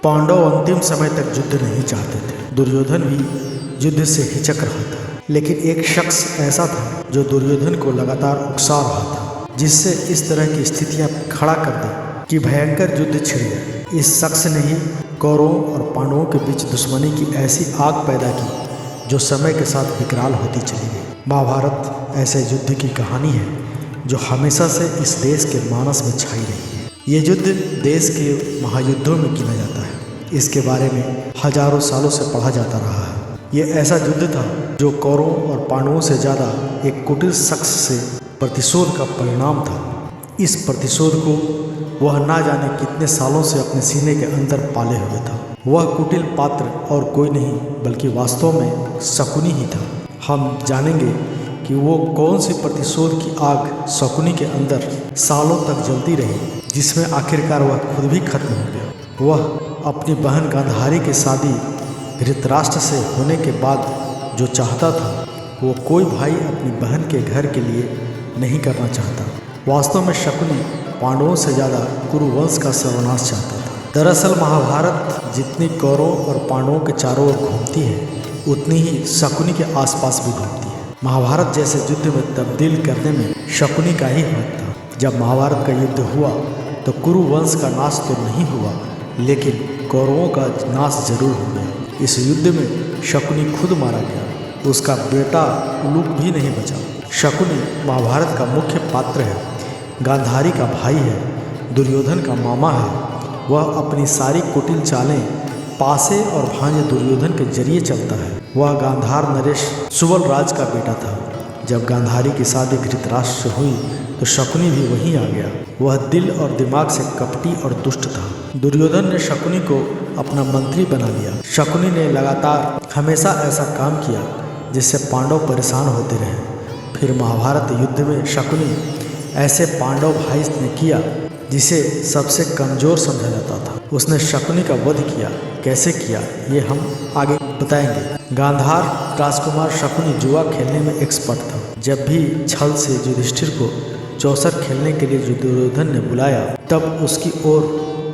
पांडव अंतिम समय तक युद्ध नहीं चाहते थे। दुर्योधन भी युद्ध से हिचक रहा था, लेकिन एक शख्स ऐसा था जो दुर्योधन को लगातार उकसा रहा था, जिससे इस तरह की स्थितियां खड़ा कर दी कि भयंकर युद्ध छिड़ गया। इस शख्स ने ही कौरवों और पांडवों के बीच दुश्मनी की ऐसी आग पैदा की जो समय के साथ विकराल होती चली गई। महाभारत ऐसे युद्ध की कहानी है जो हमेशा से इस देश के मानस में छाई रही है। ये युद्ध देश के महायुद्धों में गिना जाता है। इसके बारे में हजारों सालों से पढ़ा जाता रहा है। ये ऐसा युद्ध था जो कौरवों और पांडवों से ज़्यादा एक कुटिल शख्स से प्रतिशोध का परिणाम था। इस प्रतिशोध को वह ना जाने कितने सालों से अपने सीने के अंदर पाले हुए था। वह कुटिल पात्र और कोई नहीं बल्कि वास्तव में शकुनी ही था। हम जानेंगे कि वो कौन सी प्रतिशोध की आग शकुनी के अंदर सालों तक जलती रही, जिसमें आखिरकार वह खुद भी खत्म हो गया। वह अपनी बहन गांधारी की शादी धृतराष्ट्र से होने के बाद जो चाहता था वो कोई भाई अपनी बहन के घर के लिए नहीं करना चाहता। वास्तव में शकुनी पांडवों से ज़्यादा कुरुवंश का सर्वनाश चाहता था। दरअसल महाभारत जितनी कौरवों और पांडवों के चारों ओर घूमती है, उतनी ही शकुनी के आसपास भी घूमती है। महाभारत जैसे युद्ध में तब्दील करने में शकुनी का ही हाथ था। जब महाभारत का युद्ध हुआ तो कुरुवंश का नाश तो नहीं हुआ, लेकिन कौरवों का नाश जरूर हो गया। इस युद्ध में शकुनी खुद मारा गया, उसका बेटा उलूक भी नहीं बचा। शकुनी महाभारत का मुख्य पात्र है, गांधारी का भाई है, दुर्योधन का मामा है। वह अपनी सारी कुटिल चालें पासे और भांजे दुर्योधन के जरिए चलता है। वह गांधार नरेश सुबल राज का बेटा था। जब गांधारी की शादी धृतराष्ट्र से हुई तो शकुनी भी वहीं आ गया। वह दिल और दिमाग से कपटी और दुष्ट था। दुर्योधन ने शकुनी को अपना मंत्री बना लिया। शकुनी ने लगातार हमेशा ऐसा काम किया जिससे पांडव परेशान होते रहे। फिर महाभारत युद्ध में शकुनी ऐसे पांडव भाई ने किया जिसे सबसे कमज़ोर समझा जाता था। उसने शकुनी का वध किया। कैसे किया ये हम आगे बताएंगे। गांधार राजकुमार शकुनी जुआ खेलने में एक्सपर्ट था। जब भी छल से युधिष्ठिर को चौसर खेलने के लिए दुर्योधन ने बुलाया, तब उसकी ओर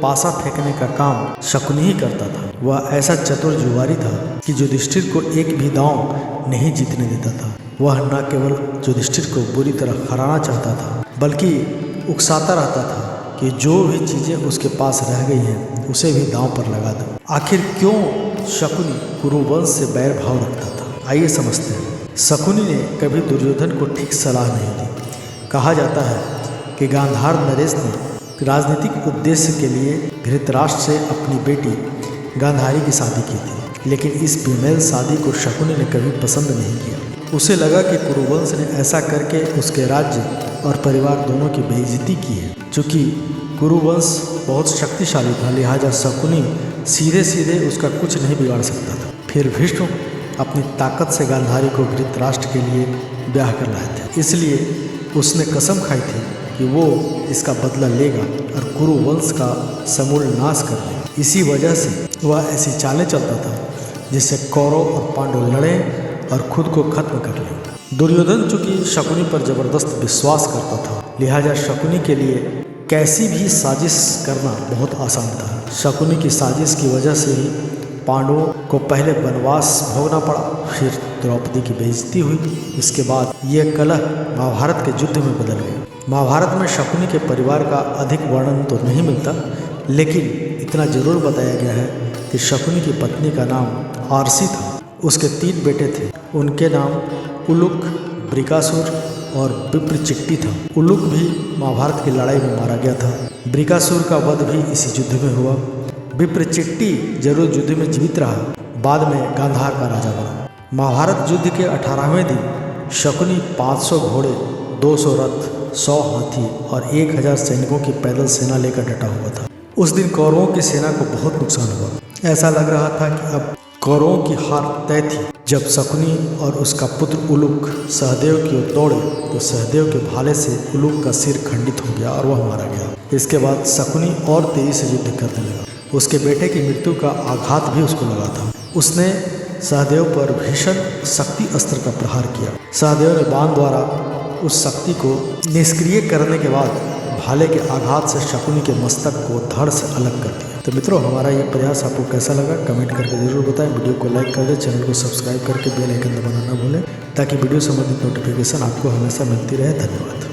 पासा फेंकने का काम शकुनी ही करता था। वह ऐसा चतुर जुआरी था कि युधिष्ठिर को एक भी दांव नहीं जीतने देता था। वह न केवल युधिष्ठिर को बुरी तरह हराना चाहता था, बल्कि उकसाता रहता था कि जो भी चीज़ें उसके पास रह गई हैं उसे भी दांव पर लगा दो। आखिर क्यों शकुनी कुरुवंश से बैर भाव रखता था, आइए समझते हैं। शकुनी ने कभी दुर्योधन को ठीक सलाह नहीं दी। कहा जाता है कि गांधार नरेश ने राजनीतिक उद्देश्य के लिए धृतराष्ट्र से अपनी बेटी गांधारी की शादी की थी, लेकिन इस बेमेल शादी को शकुनी ने कभी पसंद नहीं किया। उसे लगा कि कुरुवंश ने ऐसा करके उसके राज्य और परिवार दोनों की बेइज्जती की है। चूँकि कुरुवंश बहुत शक्तिशाली था, लिहाजा शकुनी सीधे सीधे उसका कुछ नहीं बिगाड़ सकता था। फिर भीष्म अपनी ताकत से गांधारी को धृतराष्ट्र के लिए ब्याह कर लाए थे, इसलिए उसने कसम खाई थी कि वो इसका बदला लेगा और कुरुवंश का समूल नाश कर देगा। इसी वजह से वह ऐसी चालें चलता था जिससे कौरव और पांडव लड़ें और खुद को खत्म कर लें। दुर्योधन चूँकि शकुनी पर जबरदस्त विश्वास करता था, लिहाजा शकुनी के लिए कैसी भी साजिश करना बहुत आसान था। शकुनी की साजिश की वजह से ही पांडवों को पहले वनवास भोगना पड़ा, फिर द्रौपदी की बेइज्जती हुई। इसके बाद ये कलह महाभारत के युद्ध में बदल गया। महाभारत में शकुनी के परिवार का अधिक वर्णन तो नहीं मिलता, लेकिन इतना जरूर बताया गया है कि शकुनी की पत्नी का नाम आरसी था। उसके 3 बेटे थे। उनके नाम उलूक, ब्रिकासुर और विप्रचिट्टी था। उलूक भी महाभारत की लड़ाई में मारा गया था। ब्रिकासुर का वध भी इसी युद्ध में हुआ। विप्रचिट्टी जरूर युद्ध में जीवित रहा, बाद में गांधार का राजा बना। महाभारत युद्ध के 18वें दिन शकुनी 500 घोड़े, 200 रथ, 100 हाथी और 1000 सैनिकों की पैदल सेना लेकर डटा हुआ था। उस दिन कौरवों की सेना को बहुत नुकसान हुआ। ऐसा लग रहा था कि अब कौरवों की हार तय थी। जब शकुनी और उसका पुत्र उलूक सहदेव की ओर दौड़े तो सहदेव के भाले से उलूक का सिर खंडित हो गया और वह मारा गया। इसके बाद शकुनी और तेजी से युद्ध करने लगा। उसके बेटे की मृत्यु का आघात भी उसको लगा था। उसने सहदेव पर भीषण शक्ति अस्त्र का प्रहार किया। सहदेव ने बाण द्वारा उस शक्ति को निष्क्रिय करने के बाद भाले के आघात से शकुनी के मस्तक को धड़ से अलग कर दिया। तो मित्रों, हमारा ये प्रयास आपको कैसा लगा कमेंट करके जरूर बताएं। वीडियो को लाइक कर दें, चैनल को सब्सक्राइब करके बेल आइकन दबाना ना भूलें ताकि वीडियो संबंधित नोटिफिकेशन आपको हमेशा मिलती रहे। धन्यवाद।